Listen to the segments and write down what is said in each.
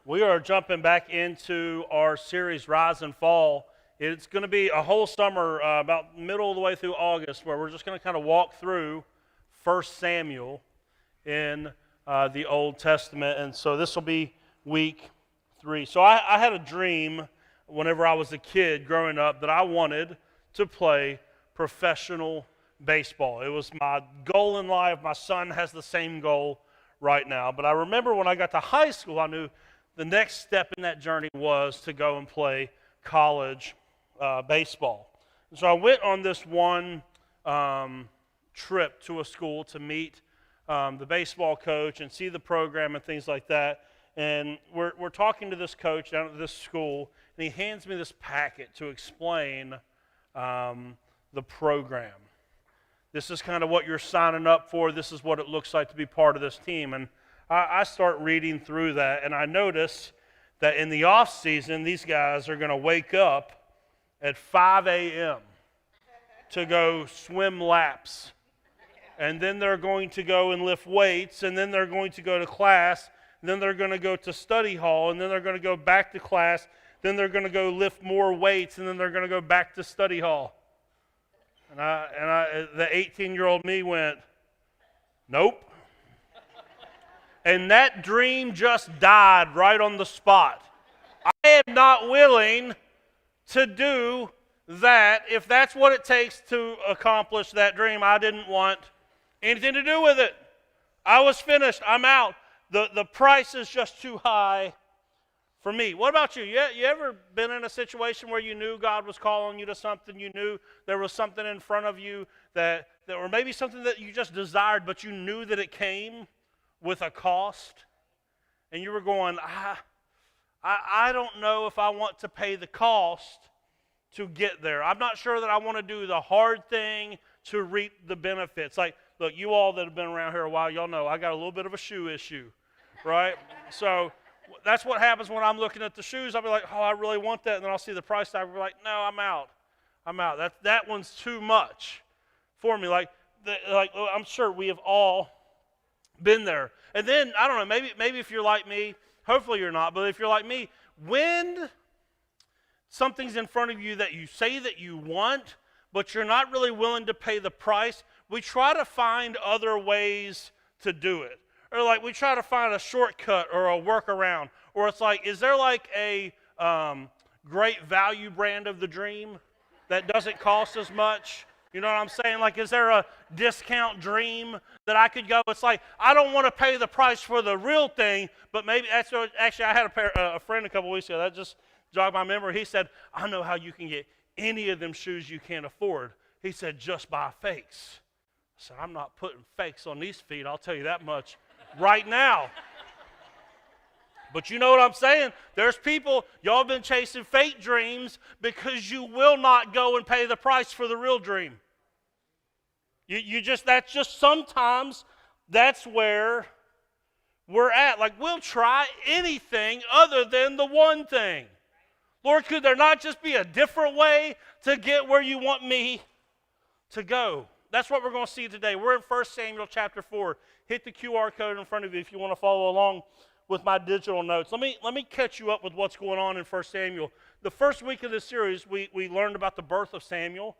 We are jumping back into our series, Rise and Fall. It's going to be a whole summer, about middle of the way through August, where we're just going to kind of walk through 1 Samuel in the Old Testament. And so this will be week 3. So I had a dream whenever I was a kid growing up that I wanted to play professional baseball. It was my goal in life. My son has the same goal right now. But I remember when I got to high school, I knew the next step in that journey was to go and play college baseball. And so I went on this one trip to a school to meet the baseball coach and see the program and things like that. And we're talking to this coach down at this school, and he hands me this packet to explain the program. This is kind of what you're signing up for. This is what it looks like to be part of this team. And I start reading through that, and I notice that in the off season, these guys are going to wake up at 5 a.m. to go swim laps. And then they're going to go and lift weights, and then they're going to go to class, and then they're going to go to study hall, and then they're going to go back to class, then they're going to go lift more weights, and then they're going to go back to study hall. And the 18-year-old me went, nope. And that dream just died right on the spot. I am not willing to do that. If that's what it takes to accomplish that dream, I didn't want anything to do with it. I was finished. I'm out. The price is just too high for me. What about you? You ever been in a situation where you knew God was calling you to something? You knew there was something in front of you that or maybe something that you just desired, but you knew that it came with a cost, and you were going, I don't know if I want to pay the cost to get there. I'm not sure that I want to do the hard thing to reap the benefits. Like, look, you all that have been around here a while, y'all know I got a little bit of a shoe issue, right? So that's what happens when I'm looking at the shoes. I'll be like, oh, I really want that, and then I'll see the price tag. We're like, no, I'm out. That one's too much for me. Like I'm sure we have all been there. And then, I don't know, maybe if you're like me, hopefully you're not, but if you're like me, when something's in front of you that you say that you want, but you're not really willing to pay the price, we try to find other ways to do it. Or like we try to find a shortcut or a workaround. Or it's like, is there like a great value brand of the dream that doesn't cost as much? You know what I'm saying? Like, is there a discount dream that I could go? It's like, I don't want to pay the price for the real thing, but maybe that's what, actually, I had a friend a couple weeks ago that just jogged my memory. He said, I know how you can get any of them shoes you can't afford. He said, just buy fakes. I said, I'm not putting fakes on these feet, I'll tell you that much right now. But you know what I'm saying? There's people, y'all been chasing fake dreams because you will not go and pay the price for the real dream. That's just sometimes that's where we're at. Like, we'll try anything other than the one thing. Lord, could there not just be a different way to get where you want me to go? That's what we're going to see today. We're in 1 Samuel chapter 4. Hit the QR code in front of you if you want to follow along with my digital notes. Let me catch you up with what's going on in 1 Samuel. The first week of this series, we learned about the birth of Samuel.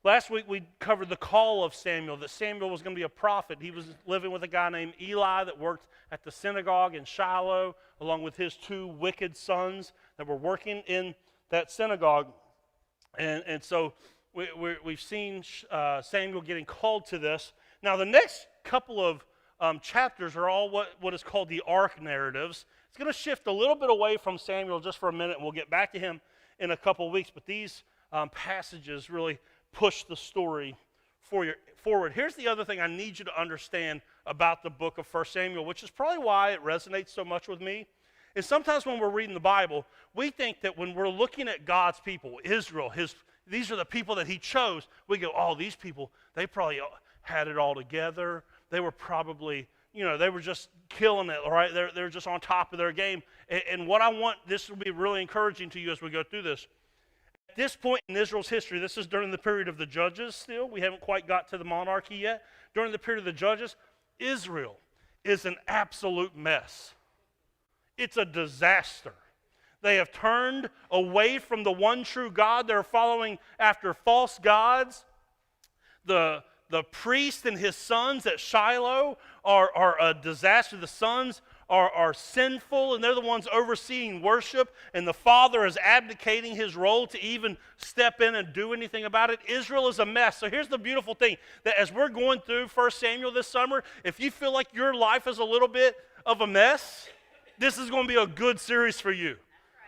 Last week, we covered the call of Samuel, that Samuel was going to be a prophet. He was living with a guy named Eli that worked at the synagogue in Shiloh, along with his 2 wicked sons that were working in that synagogue. And so we've seen Samuel getting called to this. Now, the next couple of chapters are all what is called the arc narratives. It's going to shift a little bit away from Samuel just for a minute, and we'll get back to him in a couple weeks. But these passages really push the story forward. Here's the other thing I need you to understand about the book of 1 Samuel, which is probably why it resonates so much with me, is sometimes when we're reading the Bible, we think that when we're looking at God's people, Israel, these are the people that he chose, we go, oh, these people, they probably had it all together. They were probably, they were just killing it, all right? They're just on top of their game. And what I want, this will be really encouraging to you as we go through this. At this point in Israel's history, this is during the period of the judges still. We haven't quite got to the monarchy yet. During the period of the judges, Israel is an absolute mess. It's a disaster. They have turned away from the one true God. They're following after false gods. The priest and his sons at Shiloh are a disaster. The sons are sinful, and they're the ones overseeing worship, and the father is abdicating his role to even step in and do anything about it. Israel is a mess. So here's the beautiful thing, that as we're going through 1 Samuel this summer, if you feel like your life is a little bit of a mess, this is going to be a good series for you.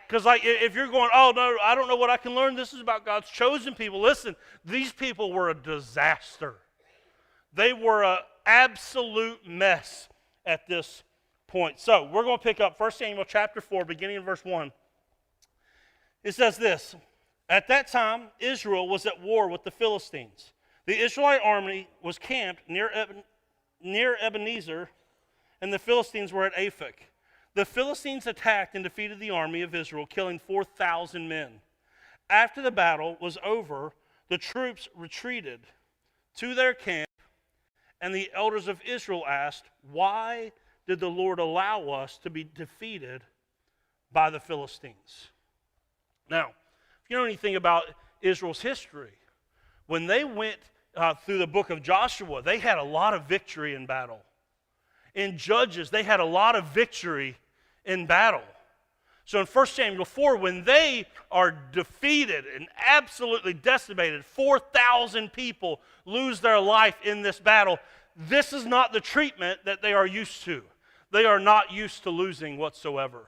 Because like, if you're going, oh, no, I don't know what I can learn. This is about God's chosen people. Listen, these people were a disaster. They were an absolute mess at this point. So we're going to pick up 1 Samuel chapter 4, beginning in verse 1. It says this, at that time, Israel was at war with the Philistines. The Israelite army was camped near Ebenezer, and the Philistines were at Aphek. The Philistines attacked and defeated the army of Israel, killing 4,000 men. After the battle was over, the troops retreated to their camp, and the elders of Israel asked, why did the Lord allow us to be defeated by the Philistines? Now, if you know anything about Israel's history, when they went through the book of Joshua, they had a lot of victory in battle. In Judges, they had a lot of victory in battle. So in 1 Samuel 4, when they are defeated and absolutely decimated, 4,000 people lose their life in this battle, this is not the treatment that they are used to. They are not used to losing whatsoever.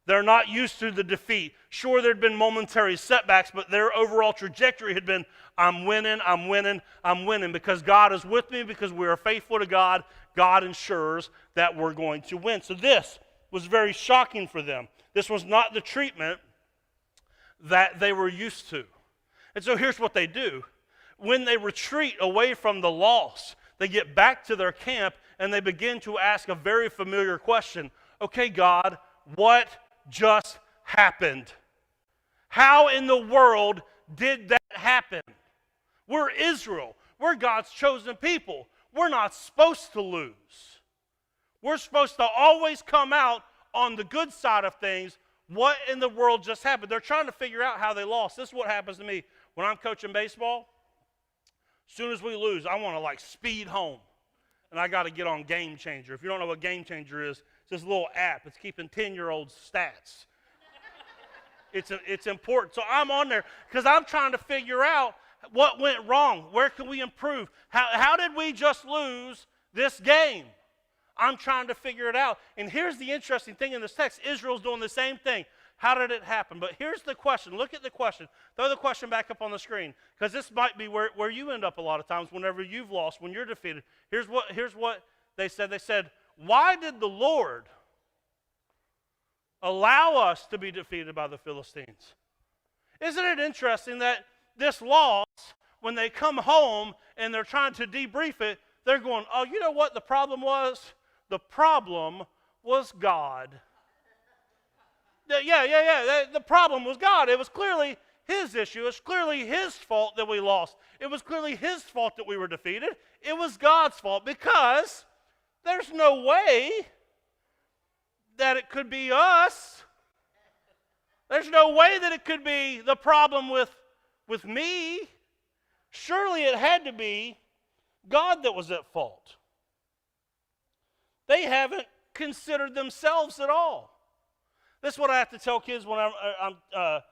They're not used to the defeat. Sure, there had been momentary setbacks, but their overall trajectory had been, I'm winning, I'm winning, I'm winning. Because God is with me, because we are faithful to God, God ensures that we're going to win. So this was very shocking for them. This was not the treatment that they were used to. And so here's what they do. When they retreat away from the loss, they get back to their camp and they begin to ask a very familiar question. Okay, God, what just happened? How in the world did that happen? We're Israel. We're God's chosen people. We're not supposed to lose. We're supposed to always come out on the good side of things. What in the world just happened? They're trying to figure out how they lost. This is what happens to me when I'm coaching baseball. As soon as we lose, I want to speed home. And I got to get on Game Changer. If you don't know what Game Changer is, it's this little app. It's keeping 10-year-olds' stats. It's important. So I'm on there because I'm trying to figure out what went wrong. Where can we improve? How did we just lose this game? I'm trying to figure it out. And here's the interesting thing in this text. Israel's doing the same thing. How did it happen? But here's the question. Look at the question. Throw the question back up on the screen, because this might be where you end up a lot of times whenever you've lost, when you're defeated. Here's what they said. They said, why did the Lord allow us to be defeated by the Philistines? Isn't it interesting that this loss, when they come home and they're trying to debrief it, they're going, oh, you know what the problem was? The problem was God. Yeah. The problem was God. It was clearly His issue. It was clearly His fault that we lost. It was clearly His fault that we were defeated. It was God's fault, because there's no way that it could be us. There's no way that it could be the problem with me. Surely it had to be God that was at fault. They haven't considered themselves at all. This is what I have to tell kids when I'm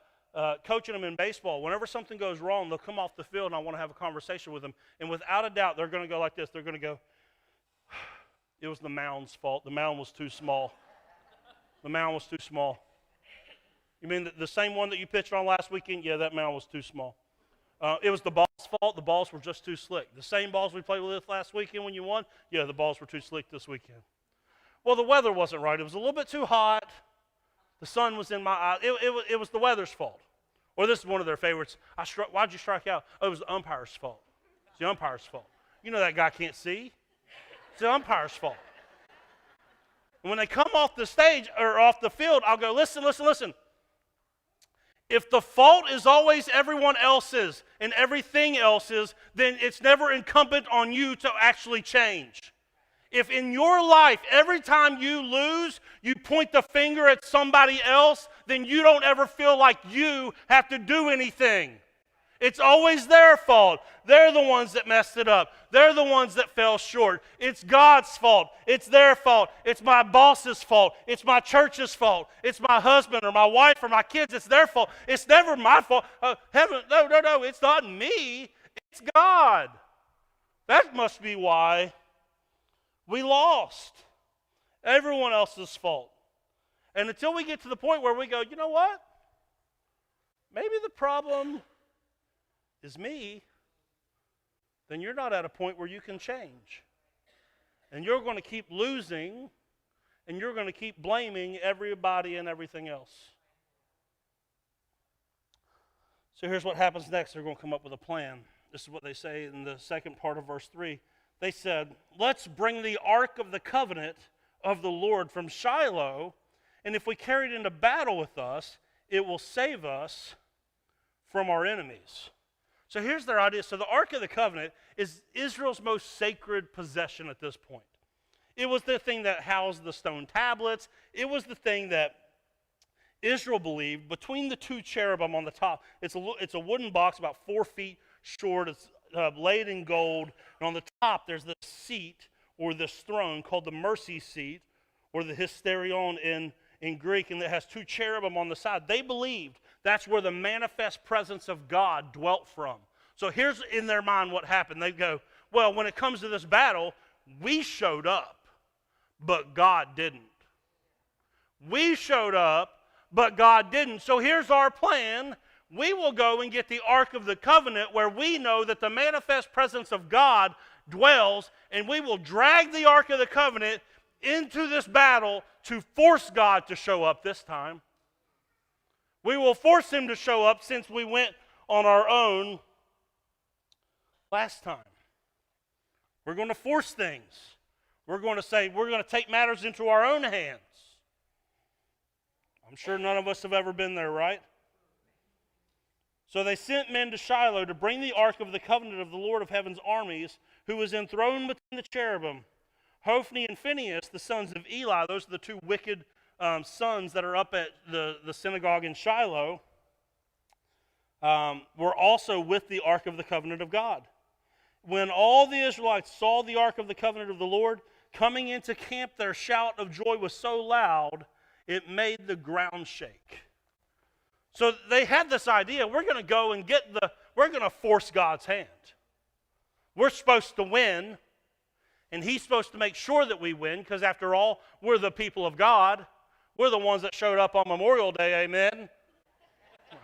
coaching them in baseball. Whenever something goes wrong, they'll come off the field and I want to have a conversation with them. And without a doubt, they're going to go like this. They're going to go, it was the mound's fault. The mound was too small. The mound was too small. You mean the same one that you pitched on last weekend? Yeah, that mound was too small. It was the ball's fault. The balls were just too slick. The same balls we played with last weekend when you won? Yeah, the balls were too slick this weekend. Well, the weather wasn't right. It was a little bit too hot. The sun was in my eye. It was the weather's fault. Or this is one of their favorites. Why'd you strike out? Oh, it was the umpire's fault. It's the umpire's fault. You know that guy can't see. It's the umpire's fault. And when they come off the stage or off the field, I'll go, listen. If the fault is always everyone else's and everything else's, then it's never incumbent on you to actually change. If in your life, every time you lose, you point the finger at somebody else, then you don't ever feel like you have to do anything. It's always their fault. They're the ones that messed it up. They're the ones that fell short. It's God's fault. It's their fault. It's my boss's fault. It's my church's fault. It's my husband or my wife or my kids. It's their fault. It's never my fault. No. It's not me. It's God. That must be why we lost. Everyone else's fault. And until we get to the point where we go, you know what? Maybe the problem is me, then you're not at a point where you can change. And you're going to keep losing, and you're going to keep blaming everybody and everything else. So here's what happens next. They're going to come up with a plan. This is what they say in the second part of verse 3. They said, let's bring the ark of the covenant of the Lord from Shiloh, and if we carry it into battle with us, it will save us from our enemies. So here's their idea. So the Ark of the Covenant is Israel's most sacred possession at this point. It was the thing that housed the stone tablets. It was the thing that Israel believed between the two cherubim on the top. It's a wooden box about 4 feet short. It's laid in gold. And on the top there's this seat or this throne called the mercy seat or the hysterion in Greek, and it has 2 cherubim on the side. They believed that's where the manifest presence of God dwelt from. So here's in their mind what happened. They go, well, when it comes to this battle, we showed up, but God didn't. We showed up, but God didn't. So here's our plan. We will go and get the Ark of the Covenant where we know that the manifest presence of God dwells, and we will drag the Ark of the Covenant into this battle to force God to show up this time. We will force him to show up since we went on our own last time. We're going to force things. We're going to say we're going to take matters into our own hands. I'm sure none of us have ever been there, right? So they sent men to Shiloh to bring the ark of the covenant of the Lord of heaven's armies, who was enthroned between the cherubim. Hophni and Phinehas, the sons of Eli, those are the 2 wicked sons that are up at the synagogue in Shiloh, were also with the Ark of the Covenant of God. When all the Israelites saw the Ark of the Covenant of the Lord coming into camp, their shout of joy was so loud, it made the ground shake. So they had this idea, we're going to go and we're going to force God's hand. We're supposed to win, and he's supposed to make sure that we win, because after all, we're the people of God. We're the ones that showed up on Memorial Day, amen?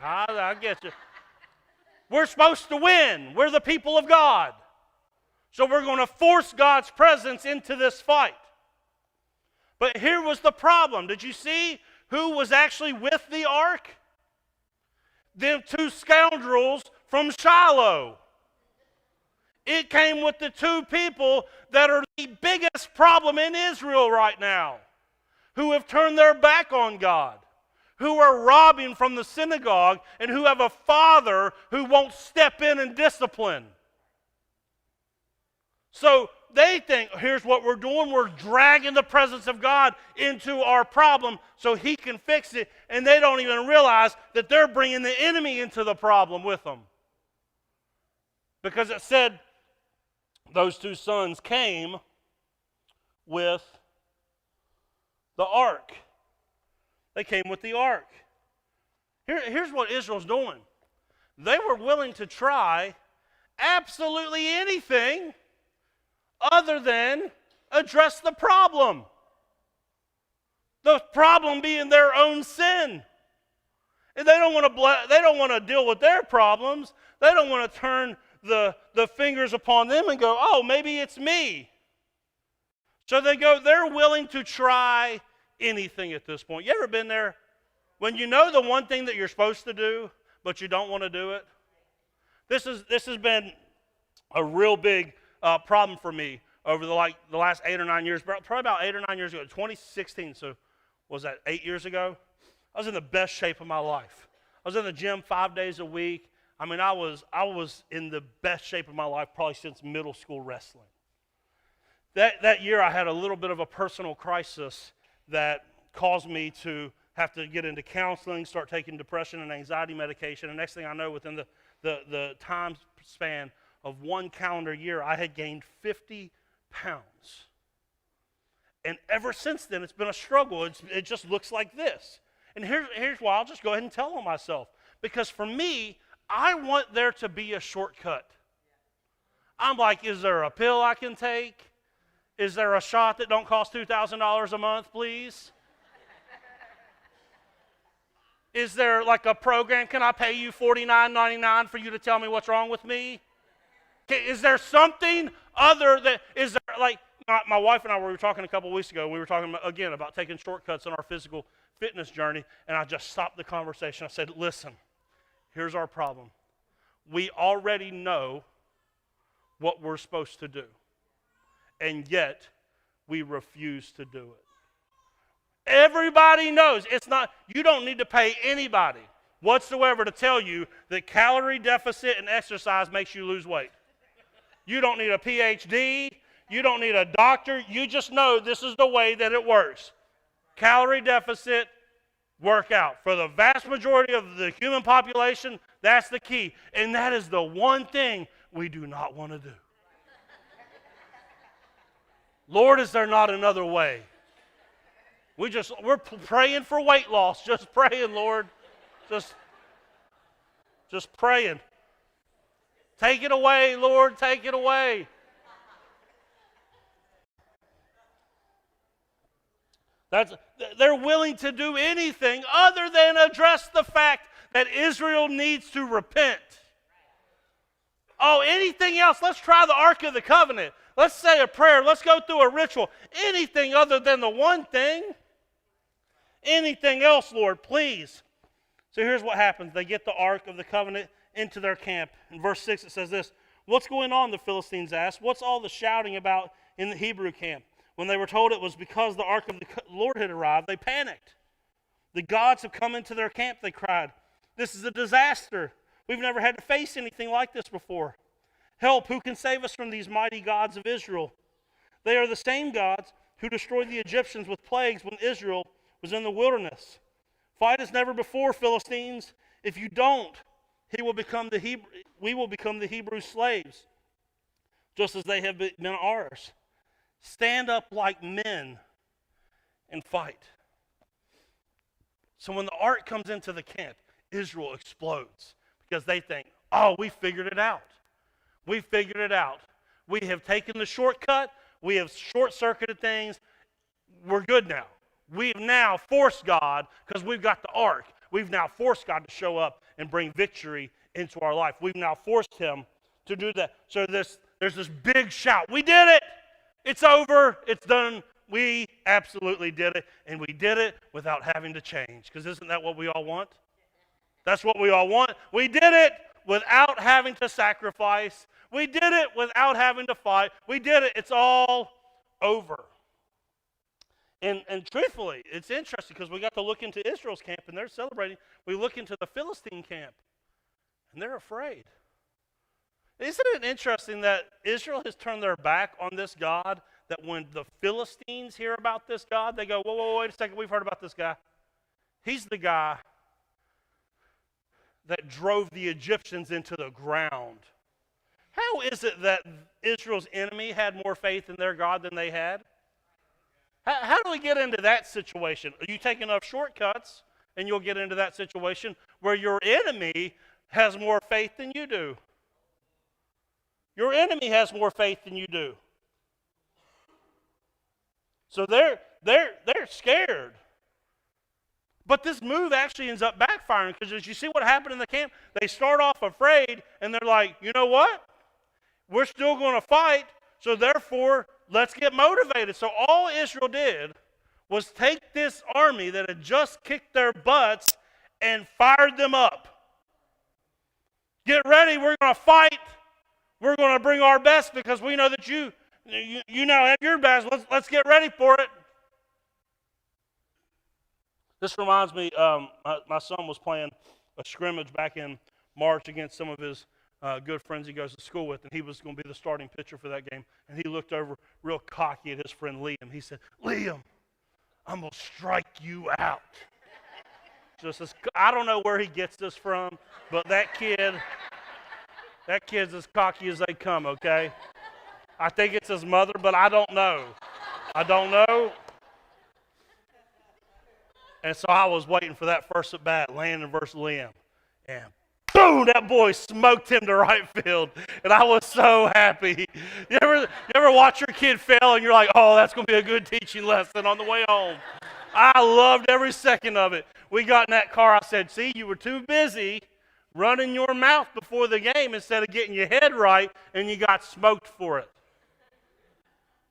I get you. We're supposed to win. We're the people of God. So we're going to force God's presence into this fight. But here was the problem. Did you see who was actually with the ark? The 2 scoundrels from Shiloh. It came with the 2 people that are the biggest problem in Israel right now, who have turned their back on God, who are robbing from the synagogue, and who have a father who won't step in and discipline. So they think, here's what we're doing. We're dragging the presence of God into our problem so he can fix it, and they don't even realize that they're bringing the enemy into the problem with them. Because it said those 2 sons came with the ark. They came with the ark. Here's what Israel's doing. They were willing to try absolutely anything other than address the problem. The problem being their own sin. And they don't want to deal with their problems. They don't want to turn the fingers upon them and go, oh, maybe it's me. So they're willing to try anything at this point. You ever been there? When you know the one thing that you're supposed to do, but you don't want to do it? This has been a real big problem for me over the last 8 or 9 years. Probably about 8 or 9 years ago, 2016. So was that 8 years ago? I was in the best shape of my life. I was in the gym 5 days a week. I mean, I was in the best shape of my life probably since middle school wrestling. That year I had a little bit of a personal crisis that caused me to have to get into counseling, start taking depression and anxiety medication. And next thing I know, within the time span of one calendar year, I had gained 50 pounds. And ever since then, it's been a struggle. It just looks like this. And here's why. I'll just go ahead and tell on myself. Because for me, I want there to be a shortcut. I'm like, is there a pill I can take? Is there a shot that don't cost $2,000 a month, please? Is there like a program? Can I pay you $49.99 for you to tell me what's wrong with me? Is there something other than, is there like, my wife and I were talking a couple weeks ago. We were talking again about taking shortcuts in our physical fitness journey, and I just stopped the conversation. I said, listen, here's our problem. We already know what we're supposed to do, and yet we refuse to do it. Everybody knows it's not, you don't need to pay anybody whatsoever to tell you that calorie deficit and exercise makes you lose weight. You don't need a PhD. You don't need a doctor. You just know this is the way that it works. Calorie deficit, workout. For the vast majority of the human population, that's the key. And that is the one thing we do not want to do. Lord, is there not another way? We're praying for weight loss. Just praying, Lord. Just praying. Take it away, Lord. Take it away. They're willing to do anything other than address the fact that Israel needs to repent. Oh, anything else? Let's try the Ark of the Covenant. Let's say a prayer. Let's go through a ritual. Anything other than the one thing. Anything else, Lord, please. So here's what happens. They get the Ark of the Covenant into their camp. In verse 6 it says this, "What's going on?" the Philistines asked. "What's all the shouting about in the Hebrew camp?" When they were told it was because the Ark of the Lord had arrived, they panicked. "The gods have come into their camp," they cried. "This is a disaster. We've never had to face anything like this before. Help, who can save us from these mighty gods of Israel? They are the same gods who destroyed the Egyptians with plagues when Israel was in the wilderness. Fight as never before, Philistines. If you don't, we will become the Hebrew slaves, just as they have been ours. Stand up like men and fight." So when the ark comes into the camp, Israel explodes because they think, oh, we figured it out. We figured it out. We have taken the shortcut. We have short-circuited things. We're good now. We've now forced God, because we've got the ark, we've now forced God to show up and bring victory into our life. We've now forced him to do that. So there's this big shout. We did it. It's over. It's done. We absolutely did it. And we did it without having to change. Because isn't that what we all want? That's what we all want. We did it without having to sacrifice. We did it without having to fight. We did it. It's all over. And truthfully, it's interesting because we got to look into Israel's camp and they're celebrating. We look into the Philistine camp and they're afraid. Isn't it interesting that Israel has turned their back on this God, that when the Philistines hear about this God, they go, whoa, wait a second, we've heard about this guy. He's the guy that drove the Egyptians into the ground. How is it that Israel's enemy had more faith in their God than they had? How do we get into that situation? You take enough shortcuts and you'll get into that situation where your enemy has more faith than you do. Your enemy has more faith than you do. So they're scared. But this move actually ends up backfiring, because as you see what happened in the camp, they start off afraid and they're like, you know what? We're still going to fight, so therefore let's get motivated. So all Israel did was take this army that had just kicked their butts and fired them up. Get ready, we're going to fight. We're going to bring our best because we know that you now have your best. Let's get ready for it. This reminds me, my son was playing a scrimmage back in March against some of his good friends he goes to school with, and he was going to be the starting pitcher for that game. And he looked over real cocky at his friend Liam. He said, "Liam, I'm going to strike you out." Just as, I don't know where he gets this from, but that kid's as cocky as they come, okay? I think it's his mother, but I don't know. I don't know. And so I was waiting for that first at bat, Landon versus Liam. And boom, that boy smoked him to right field. And I was so happy. You ever watch your kid fail and you're like, oh, that's going to be a good teaching lesson on the way home. I loved every second of it. We got in that car. I said, see, you were too busy running your mouth before the game instead of getting your head right, and you got smoked for it.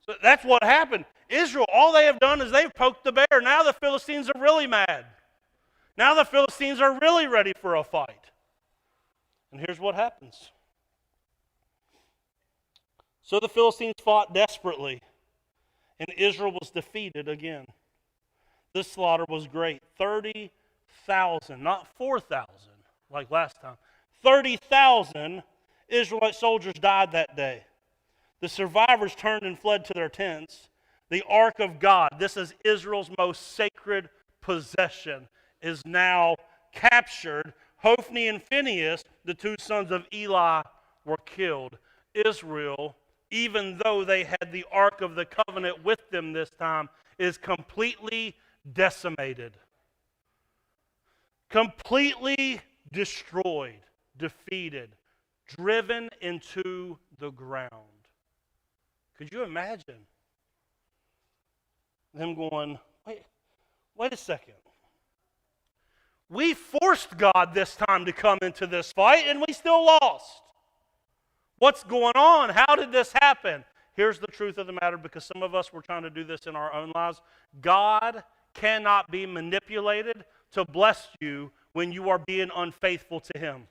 So that's what happened. Israel, all they have done is they've poked the bear. Now the Philistines are really mad. Now the Philistines are really ready for a fight. And here's what happens. So the Philistines fought desperately, and Israel was defeated again. This slaughter was great. 30,000, not 4,000 like last time. 30,000 Israelite soldiers died that day. The survivors turned and fled to their tents. The ark of God, this is Israel's most sacred possession, is now captured. Hophni and Phinehas, the two sons of Eli, were killed. Israel, even though they had the ark of the covenant with them this time, is completely decimated. Completely destroyed, defeated, driven into the ground. Could you imagine them going, wait a second. We forced God this time to come into this fight, and we still lost. What's going on? How did this happen? Here's the truth of the matter, because some of us were trying to do this in our own lives. God cannot be manipulated to bless you when you are being unfaithful to Him.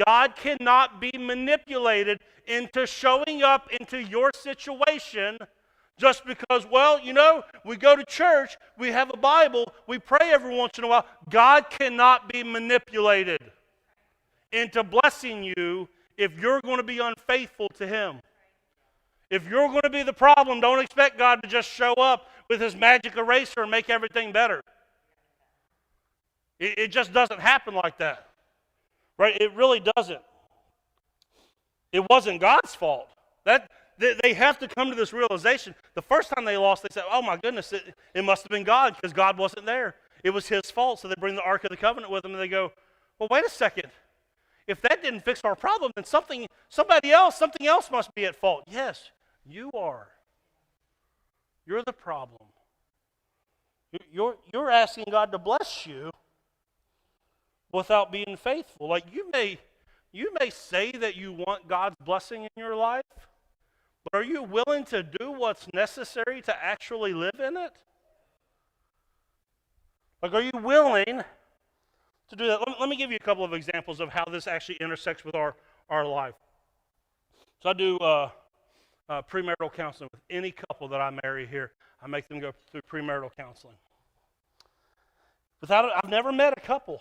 God cannot be manipulated into showing up into your situation just because, well, you know, we go to church, we have a Bible, we pray every once in a while. God cannot be manipulated into blessing you if you're going to be unfaithful to Him. If you're going to be the problem, don't expect God to just show up with His magic eraser and make everything better. It just doesn't happen like that. Right? It really doesn't. It wasn't God's fault. They have to come to this realization. The first time they lost, they said, oh my goodness, it must have been God because God wasn't there. It was His fault. So they bring the Ark of the Covenant with them and they go, well, wait a second. If that didn't fix our problem, then something else must be at fault. Yes, you are. You're the problem. You're asking God to bless you without being faithful. Like you may say that you want God's blessing in your life, but are you willing to do what's necessary to actually live in it? Like, are you willing to do that? Let me give you a couple of examples of how this actually intersects with our life. So I do premarital counseling with any couple that I marry here. I make them go through premarital counseling. I've never met a couple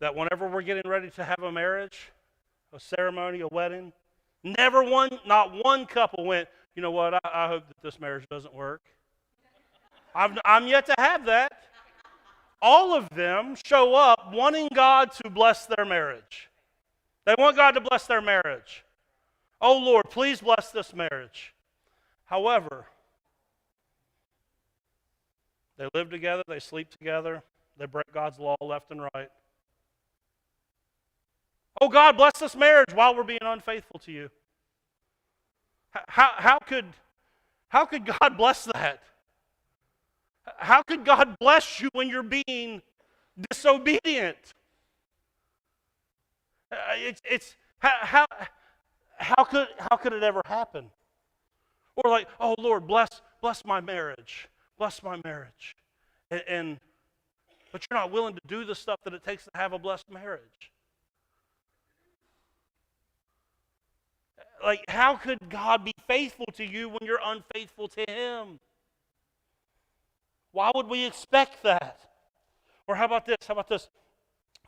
that whenever we're getting ready to have a marriage, a ceremony, a wedding, not one couple went, you know what, I hope that this marriage doesn't work. I'm yet to have that. All of them show up wanting God to bless their marriage. They want God to bless their marriage. Oh Lord, please bless this marriage. However, they live together, they sleep together, they break God's law left and right. Oh God, bless this marriage while we're being unfaithful to you. How could God bless that? How could God bless you when you're being disobedient? How could it ever happen? Or like, oh Lord, bless my marriage, bless my marriage, but you're not willing to do the stuff that it takes to have a blessed marriage. Like, how could God be faithful to you when you're unfaithful to Him? Why would we expect that? Or how about this?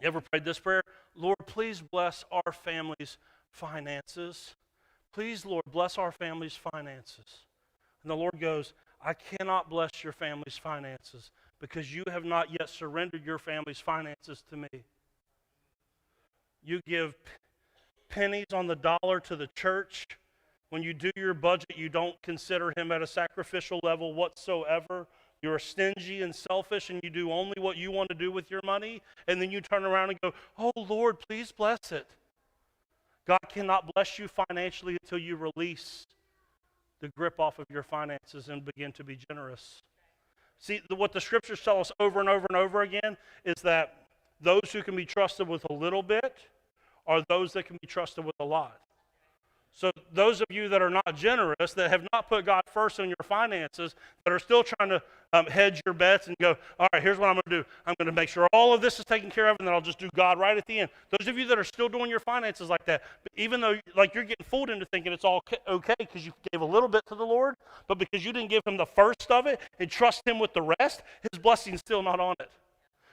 You ever prayed this prayer? Lord, please bless our family's finances. Please, Lord, bless our family's finances. And the Lord goes, I cannot bless your family's finances because you have not yet surrendered your family's finances to me. You give pennies on the dollar to the church. When you do your budget, you don't consider him at a sacrificial level whatsoever. You're stingy and selfish, and you do only what you want to do with your money, and then you turn around and go, oh, Lord, please bless it. God cannot bless you financially until you release the grip off of your finances and begin to be generous. See, what the scriptures tell us over and over and over again is that those who can be trusted with a little bit are those that can be trusted with a lot. So those of you that are not generous, that have not put God first in your finances, that are still trying to hedge your bets and go, all right, here's what I'm going to do. I'm going to make sure all of this is taken care of, and then I'll just do God right at the end. Those of you that are still doing your finances like that, even though like you're getting fooled into thinking it's all okay because you gave a little bit to the Lord, but because you didn't give him the first of it and trust him with the rest, his blessing's still not on it.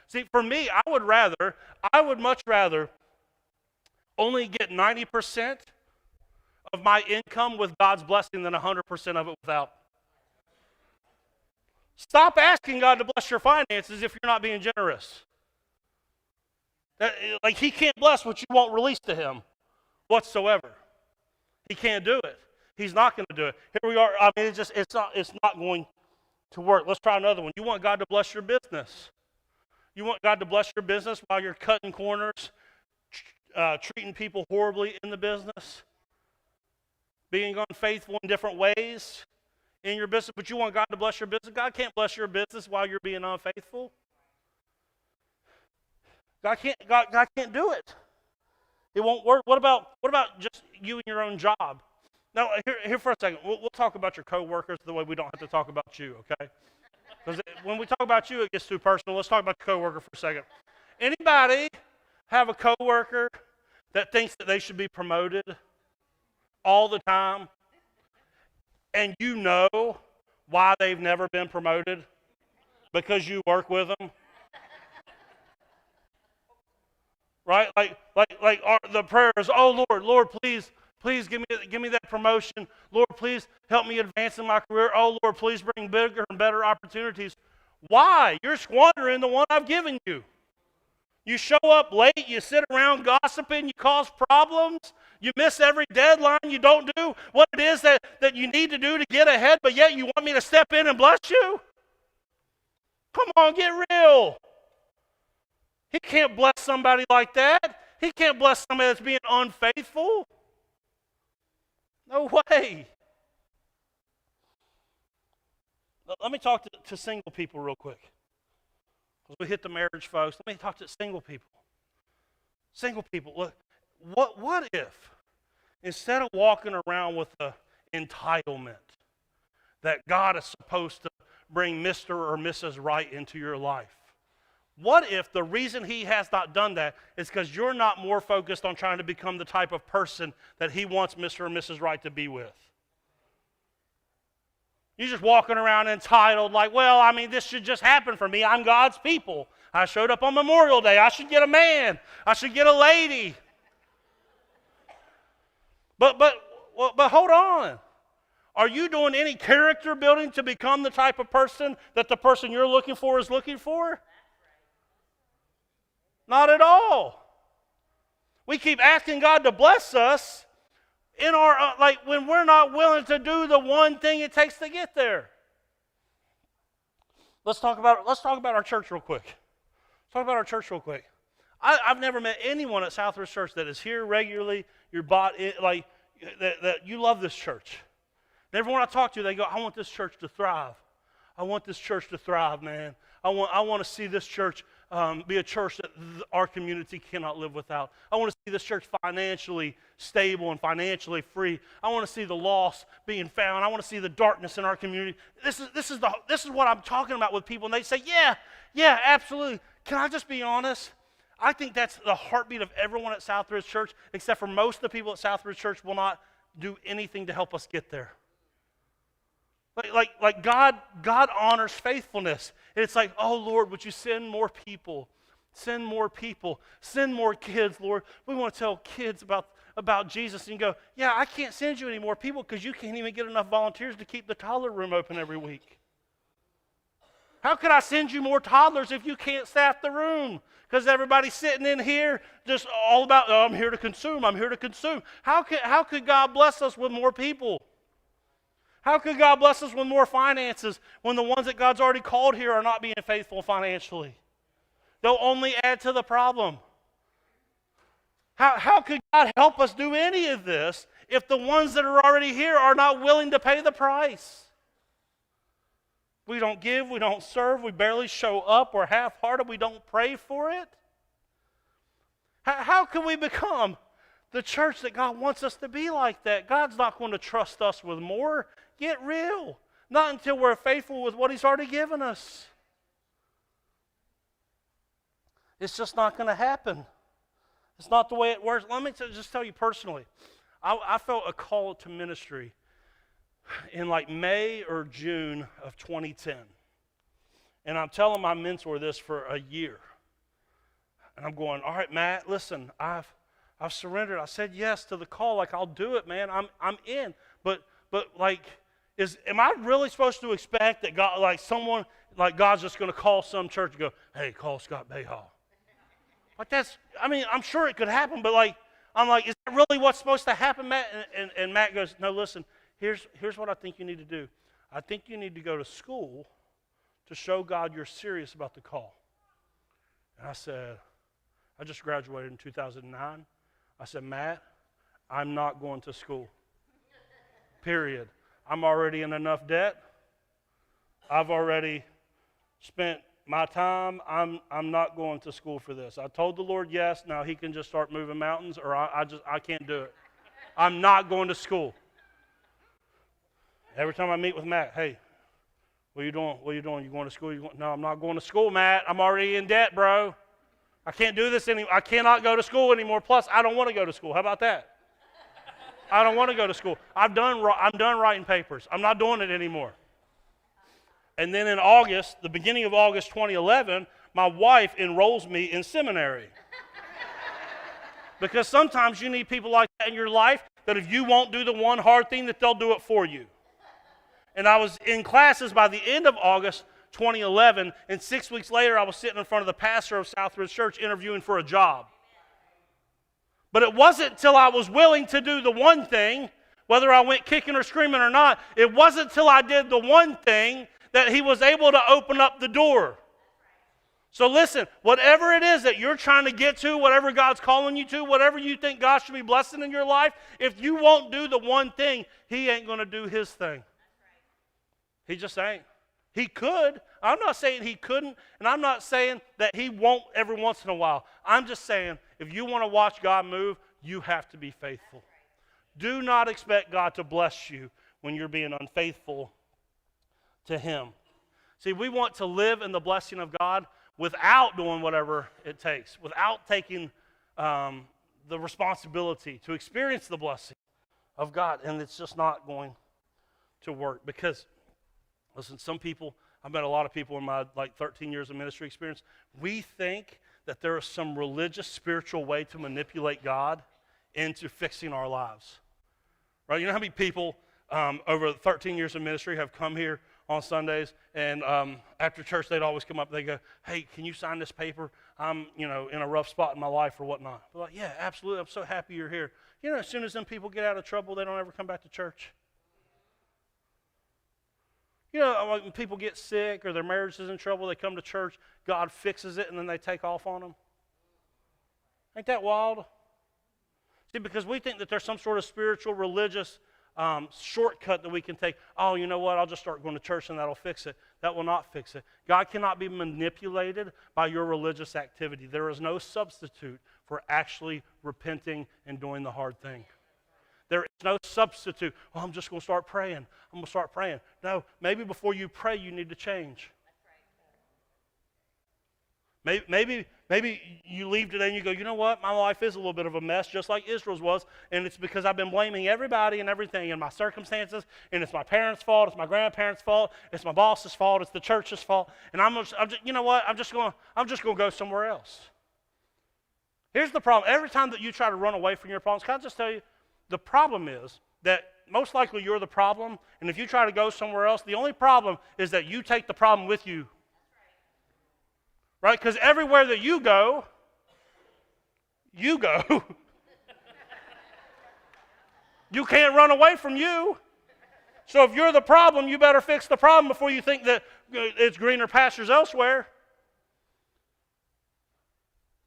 See, for me, I would much rather only get 90% of my income with God's blessing than 100% of it without. Stop asking God to bless your finances if you're not being generous. Like he can't bless what you won't release to him whatsoever. He can't do it. He's not going to do it. Here we are. I mean, it's not going to work. Let's try another one. You want God to bless your business. You want God to bless your business while you're cutting corners, treating people horribly in the business, being unfaithful in different ways in your business, but you want God to bless your business. God can't bless your business while you're being unfaithful. God can't do it. It won't work. What about just you and your own job? Now, here for a second. We'll talk about your coworkers the way we don't have to talk about you, okay? Because when we talk about you, it gets too personal. Let's talk about the coworker for a second. Anybody have a coworker that thinks that they should be promoted all the time, and you know why they've never been promoted? Because you work with them. Right? Like the prayer is, oh Lord, please give me that promotion. Lord, please help me advance in my career. Oh Lord, please bring bigger and better opportunities. Why? You're squandering the one I've given you. You show up late, you sit around gossiping, you cause problems, you miss every deadline, you don't do what it is that you need to do to get ahead, but yet you want me to step in and bless you? Come on, get real. He can't bless somebody like that. He can't bless somebody that's being unfaithful. No way. Let me talk to single people real quick. Because we hit the marriage folks. Let me talk to single people. Single people, look, what if, instead of walking around with the entitlement that God is supposed to bring Mr. or Mrs. Right into your life, what if the reason he has not done that is because you're not more focused on trying to become the type of person that he wants Mr. or Mrs. Right to be with? You're just walking around entitled like, well, I mean, this should just happen for me. I'm God's people. I showed up on Memorial Day. I should get a man. I should get a lady. But hold on. Are you doing any character building to become the type of person that the person you're looking for is looking for? Not at all. We keep asking God to bless us in our when we're not willing to do the one thing it takes to get there. Let's talk about our church real quick. Let's talk about our church real quick. I've never met anyone at Southridge Church that is here regularly. You're bought in, that you love this church. And everyone I talk to, they go, I want this church to thrive. I want this church to thrive, man. I want to see this church be a church that our community cannot live without. I want to see this church financially stable and financially free. I want to see the lost being found. I want to see the darkness in our community. This is what I'm talking about with people, and they say, yeah, absolutely. Can I just be honest? I think that's the heartbeat of everyone at Southridge Church, except for most of the people at Southridge Church will not do anything to help us get there. Like God honors faithfulness. And it's like, oh Lord, would you send more people Send more people. Send more kids, Lord. We want to tell kids about Jesus. And you go, yeah, I can't send you any more people because you can't even get enough volunteers to keep the toddler room open every week. How could I send you more toddlers if you can't staff the room? Because everybody's sitting in here just all about, oh, I'm here to consume, I'm here to consume. How could God bless us with more people? How could God bless us with more finances when the ones that God's already called here are not being faithful financially? They'll only add to the problem. How could God help us do any of this if the ones that are already here are not willing to pay the price? We don't give, we don't serve, we barely show up, we're half-hearted, we don't pray for it. How can we become the church that God wants us to be like that? God's not going to trust us with more. Get real. Not until we're faithful with what He's already given us. It's just not going to happen. It's not the way it works. Let me just tell you personally, I felt a call to ministry in like May or June of 2010. And I'm telling my mentor this for a year. And I'm going, all right, Matt, listen, I've surrendered. I said yes to the call. Like, I'll do it, man. I'm in. But like, am I really supposed to expect that God, like someone, like God's just going to call some church and go, hey, call Scott Bayhall? Like I'm sure it could happen, but I'm like, is that really what's supposed to happen, Matt? And Matt goes, no, listen, here's what I think you need to do. I think you need to go to school to show God you're serious about the call. And I said, I just graduated in 2009. I said, Matt, I'm not going to school. Period. I'm already in enough debt. I've already spent my time. I'm not going to school for this. I told the Lord yes. Now He can just start moving mountains, or I can't do it. I'm not going to school. Every time I meet with Matt, hey, what are you doing? What are you doing? You going to school? No, I'm not going to school, Matt. I'm already in debt, bro. I can't do this anymore. I cannot go to school anymore. Plus, I don't want to go to school. How about that? I don't want to go to school. I'm done writing papers. I'm not doing it anymore. And then in August, the beginning of August 2011, my wife enrolls me in seminary. Because sometimes you need people like that in your life that if you won't do the one hard thing, that they'll do it for you. And I was in classes by the end of August 2011, and 6 weeks later, I was sitting in front of the pastor of Southridge Church interviewing for a job. But it wasn't until I was willing to do the one thing, whether I went kicking or screaming or not, it wasn't until I did the one thing that He was able to open up the door. So listen, whatever it is that you're trying to get to, whatever God's calling you to, whatever you think God should be blessing in your life, if you won't do the one thing, He ain't going to do His thing. He just ain't. He could. I'm not saying He couldn't, and I'm not saying that He won't every once in a while. I'm just saying if you want to watch God move, you have to be faithful. Do not expect God to bless you when you're being unfaithful to Him. See, we want to live in the blessing of God without doing whatever it takes, without taking the responsibility to experience the blessing of God, and it's just not going to work because, listen, some people, I've met a lot of people in my 13 years of ministry experience, we think that there is some religious, spiritual way to manipulate God into fixing our lives. Right? You know how many people over 13 years of ministry have come here on Sundays, and after church they'd always come up, they go, hey, can you sign this paper? I'm in a rough spot in my life or whatnot. They're like, yeah, absolutely, I'm so happy you're here. As soon as them people get out of trouble, they don't ever come back to church. When people get sick or their marriage is in trouble, they come to church, God fixes it, and then they take off on them. Ain't that wild? See, because we think that there's some sort of spiritual, religious shortcut that we can take. Oh, you know what? I'll just start going to church and that'll fix it. That will not fix it. God cannot be manipulated by your religious activity. There is no substitute for actually repenting and doing the hard thing. There is no substitute. Well, I'm just going to start praying. I'm going to start praying. No, maybe before you pray, you need to change. Maybe Maybe you leave today and you go, you know what? My life is a little bit of a mess, just like Israel's was, and it's because I've been blaming everybody and everything and my circumstances, and it's my parents' fault, it's my grandparents' fault, it's my boss's fault, it's the church's fault, and I'm just, you know what? I'm just going to go somewhere else. Here's the problem. Every time that you try to run away from your problems, can I just tell you, the problem is that most likely you're the problem, and if you try to go somewhere else, the only problem is that you take the problem with you. Right? Because everywhere that you go. You can't run away from you. So if you're the problem, you better fix the problem before you think that it's greener pastures elsewhere.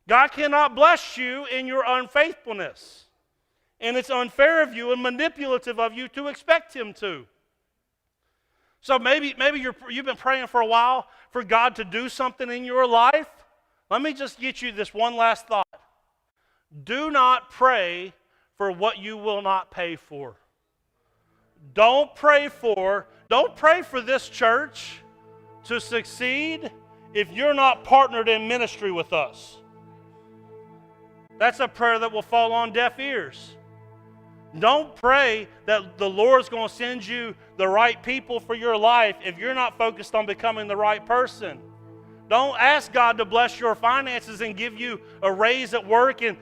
God cannot bless you in your unfaithfulness. And it's unfair of you and manipulative of you to expect Him to. So maybe you've been praying for a while for God to do something in your life. Let me just get you this one last thought. Do not pray for what you will not pay for. Don't pray for this church to succeed if you're not partnered in ministry with us. That's a prayer that will fall on deaf ears. Don't pray that the Lord's going to send you the right people for your life if you're not focused on becoming the right person. Don't ask God to bless your finances and give you a raise at work and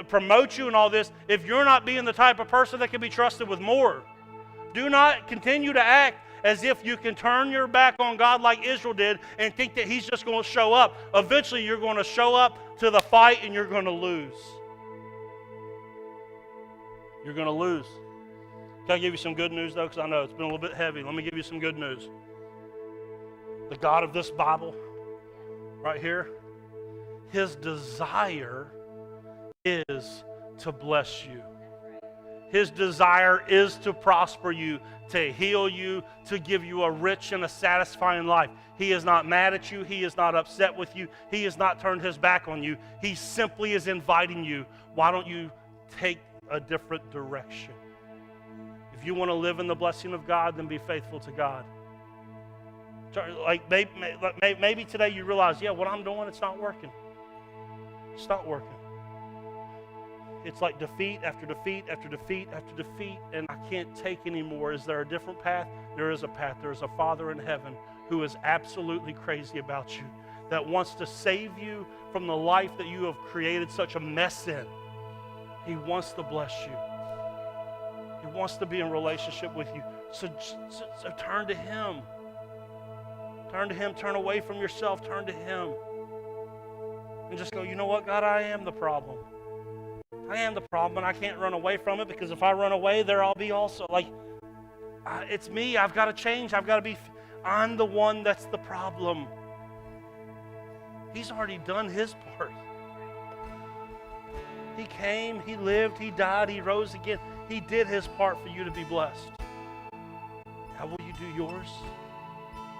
promote you and all this if you're not being the type of person that can be trusted with more. Do not continue to act as if you can turn your back on God like Israel did and think that He's just going to show up. Eventually you're going to show up to the fight and you're going to lose. You're going to lose. Can I give you some good news, though? Because I know it's been a little bit heavy. Let me give you some good news. The God of this Bible, right here, His desire is to bless you. His desire is to prosper you, to heal you, to give you a rich and a satisfying life. He is not mad at you. He is not upset with you. He has not turned His back on you. He simply is inviting you. Why don't you take a different direction? If you want to live in the blessing of God, then be faithful to God. Like maybe today you realize, yeah, what I'm doing, it's not working. It's not working. It's like defeat after defeat after defeat after defeat, and I can't take anymore. Is there a different path? There is a path. There is a Father in heaven who is absolutely crazy about you, that wants to save you from the life that you have created such a mess in. He wants to bless you. He wants to be in relationship with you. So turn to Him. Turn to Him. Turn away from yourself. Turn to Him. And just go, you know what, God, I am the problem. I am the problem, and I can't run away from it, because if I run away, there I'll be also. It's me. I've got to change. I'm the one that's the problem. He's already done His part. He came, He lived, He died, He rose again. He did His part for you to be blessed. How will you do yours?